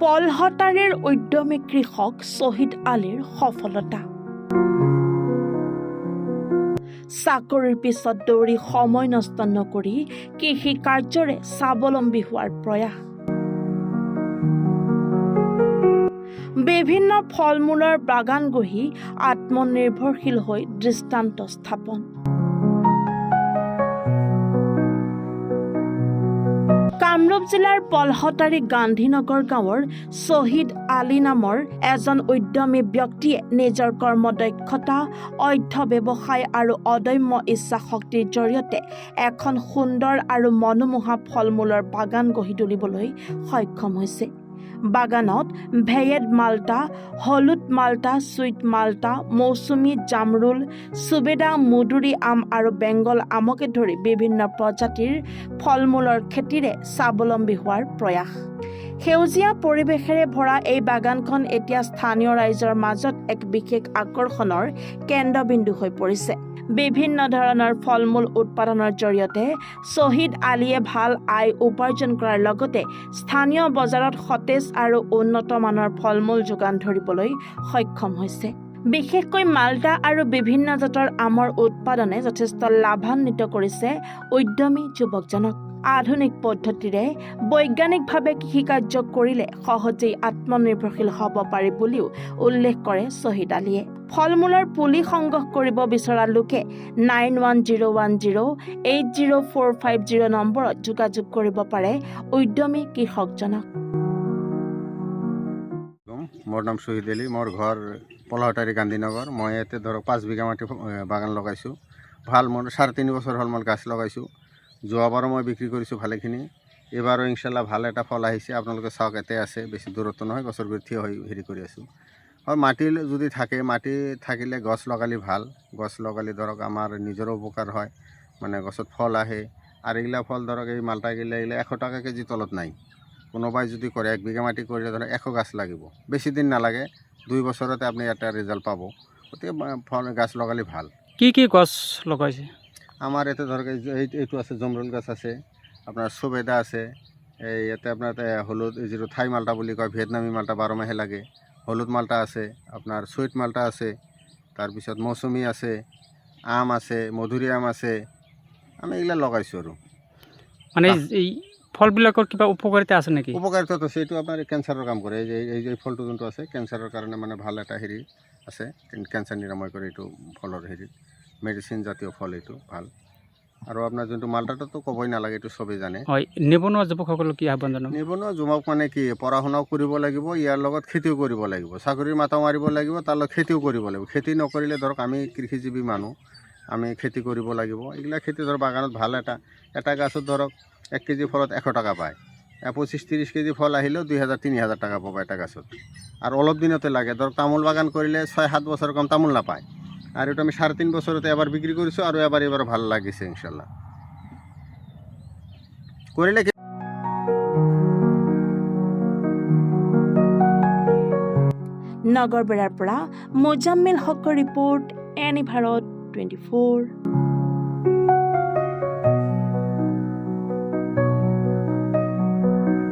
পলহটাৰীৰ উদ্যমী কৃষক শ্বহীদ আলীৰ সফলতা। চাকৰিৰ পিছত দৌৰি সময় নষ্ট নকৰি কৃষি কাৰ্যৰে স্বাৱলম্বী হোৱাৰ প্ৰয়াস। বিভিন্ন ফল মূলৰ বাগান গঢ়ি আত্মনিৰ্ভৰশীল হৈ দৃষ্টান্ত স্থাপন। কামৰূপ জিলাৰ পলহটাৰী গান্ধীনগৰ গাঁৱৰ শ্বহীদ আলী নামৰ এজন উদ্যমী ব্যক্তিয়ে নিজৰ কৰ্মদক্ষতা, অধ্য ব্যৱসায় আৰু অদম্য ইচ্ছা শক্তিৰ জৰিয়তে এখন সুন্দৰ আৰু মনোমোহা ফল মূলৰ বাগান গঢ়ি তুলিবলৈ সক্ষম হৈছে। বাগানত ভেয়েদ মাল্টা, হলুদ মাল্টা, চুইট মাল্টা, মৌচুমী, জামৰুল, চুবেদা, মধুৰি আম আৰু বেংগল আমকে ধৰি বিভিন্ন প্ৰজাতিৰ ফল মূলৰ খেতিৰে স্বাৱলম্বী হোৱাৰ প্ৰয়াস। সেউজীয়া পৰিৱেশেৰে ভৰা এই বাগানখন এতিয়া স্থানীয় ৰাইজৰ মাজত এক বিশেষ আকৰ্ষণৰ কেন্দ্ৰবিন্দু হৈ পৰিছে। বিভিন্ন ধৰণৰ ফল মূল উৎপাদনৰ জৰিয়তে শ্বহীদ আলীয়ে ভাল আয় উপাৰ্জন কৰাৰ লগতে স্থানীয় বজাৰত সতেজ আৰু উন্নত মানৰ ফল মূল যোগান ধৰিবলৈ সক্ষম হৈছে। বিশেষকৈ মাল্টা আৰু বিভিন্ন জাতৰ আমৰ উৎপাদনে যথেষ্ট লাভান্বিত কৰিছে উদ্যমী যুৱকজনক। আধুনিক পদ্ধতিৰে বৈজ্ঞানিকভাৱে কৃষিকাৰ্য কৰিলে সহজেই আত্মনিৰ্ভৰশীল হ'ব পাৰি বুলিও উল্লেখ কৰে শ্বহীদ আলীয়ে। ফল মূলৰ পুলি সংগ্ৰহ কৰিব বিচৰা লোকে 9101080450 নম্বৰত যোগাযোগ কৰিব পাৰে উদ্যমী কৃষকজনক। মোৰ নাম শ্বহীদ আলী, মোৰ ঘৰ পলহটাৰী গান্ধীনগৰ। মই ইয়াতে ধৰক 5 বিঘা মাটি বাগান লগাইছোঁ। ভাল মোৰ 3.5 বছৰ হ'ল মই গাছ লগাইছোঁ। যোৱাবাৰো মই বিক্ৰী কৰিছোঁ ভালেখিনি। এইবাৰো ইনশাল্লাহ ভাল এটা ফল আহিছে। আপোনালোকে চাওক, এতে আছে, বেছি দূৰত্ব নহয়, গছৰ গুৰিত থিয় হৈ হেৰি কৰি আছোঁ। হয়, মাটি যদি থাকে, মাটি থাকিলে গছ লগালে ভাল। গছ লগালে ধৰক আমাৰ নিজৰো উপকাৰ হয়, মানে গছত ফল আহে। আৰু এইগিলা ফল ধৰক এই মাল্টাগিলা এইগিলা 100 টকা কেজি তলত নাই। কোনোবাই যদি কৰে 1 বিঘা মাটি কৰিলে ধৰক 100 গাছ লাগিব, বেছি দিন নালাগে, 2 বছৰতে আপুনি এটা ৰিজাল্ট পাব। গতিকে ফল গাছ লগালে ভাল। কি কি গছ লগাইছে? আমাৰ ইয়াতে ধৰক এইটো আছে, জমৰুল গছ আছে, আপোনাৰ চুবেদা আছে, এই ইয়াতে আপোনাৰ হলুদ যিটো থাই মাল্টা বুলি কয়, ভিয়েটনামী মাল্টা 12 মাহে লাগে, হলুদ মাল্টা আছে, আপোনাৰ চুইট মাল্টা আছে, তাৰপিছত মৌচুমী আছে, আম আছে, মধুৰি আম আছে। আমি এইগিলা লগাইছোঁ আৰু মানে এই ফলবিলাকৰ কিবা উপকাৰিতা আছে নেকি? উপকাৰিতাটো আছে, এইটো আপোনাৰ কেঞ্চাৰৰ কাম কৰে। এই ফলটো যোনটো আছে কেঞ্চাৰৰ কাৰণে মানে ভাল এটা হেৰি আছে, কেঞ্চাৰ নিৰাময় কৰে এইটো ফলৰ হেৰি, মেডিচিন জাতীয় ফল, এইটো ভাল। আৰু আপোনাৰ যোনটো মাল্টাটোতো ক'বই নালাগে, এইটো চবেই জানে। হয়, নিবনুৱা যুৱকসকলক কি আহ্বান জনাব? নিবনুৱা যুৱক মানে কি, পঢ়া শুনাও কৰিব লাগিব, ইয়াৰ লগত খেতিও কৰিব লাগিব, চাকৰিৰ মাথা মাৰিব লাগিব, তাৰ লগত খেতিও কৰিব লাগিব। খেতি নকৰিলে ধৰক আমি কৃষিজীৱী মানুহ, আমি খেতি কৰিব লাগিব। এইগিলা খেতি ধৰক বাগানত ভাল এটা গাছত ধৰক 1 কেজি ফলত 100 টকা পায়। 25-30 কেজি ফল আহিলেও 2000-3000 টাকা পাব এটা গাছত। আৰু অলপ দিনতে লাগে। ধৰক তামোল বাগান কৰিলে 6-7 বছৰ কম তামোল নাপায়। আৰু এইটো আমি 3.5 বছৰতে এবাৰ বিক্ৰী কৰিছোঁ, আৰু এবাৰ ভাল লাগিছে ইনশাল্লাহ কৰিলে। নগৰবেৰাৰ পৰা মোজাম্মেল হকৰ ৰিপৰ্ট, এনি ভাৰত 24।